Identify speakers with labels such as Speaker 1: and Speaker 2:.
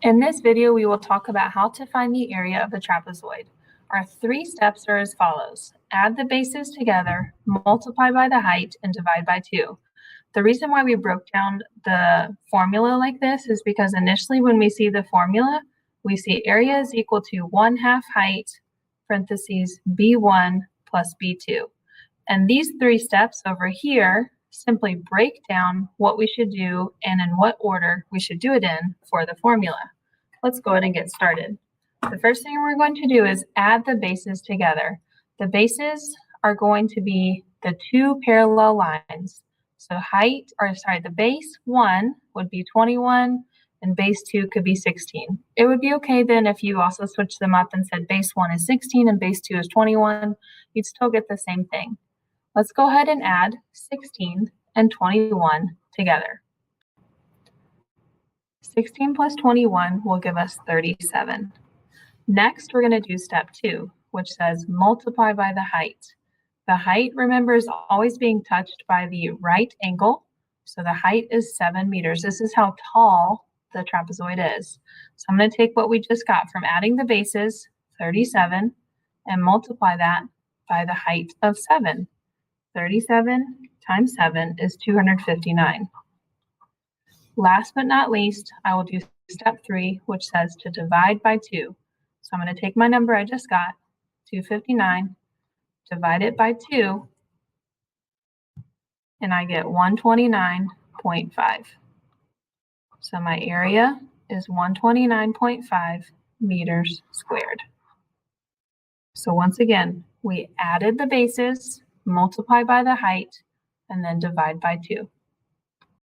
Speaker 1: In this video, we will talk about how to find the area of a trapezoid. Our 3 steps are as follows. Add the bases together, multiply by the height, and divide by 2. The reason why we broke down the formula like this is because initially when we see the formula, we see area is equal to 1/2 height, parentheses, B1 plus B2. And these 3 steps over here simply break down what we should do and in what order we should do it in for the formula. Let's go ahead and get started. The first thing we're going to do is add the bases together. The bases are going to be the 2 parallel lines. So the base 1 would be 21 and base 2 could be 16. It would be okay then if you also switched them up and said base 1 is 16 and base 2 is 21. You'd still get the same thing. Let's go ahead and add 16 and 21 together. 16 plus 21 will give us 37. Next, we're going to do step 2, which says multiply by the height. The height, remember, is always being touched by the right angle. So the height is 7 meters. This is how tall the trapezoid is. So I'm going to take what we just got from adding the bases, 37, and multiply that by the height of 7. 37 times 7 is 259. Last but not least, I will do step 3, which says to divide by 2. So I'm going to take my number I just got, 259, divide it by 2, and I get 129.5. So my area is 129.5 meters squared. So once again, we added the bases, multiply by the height, and then divide by 2.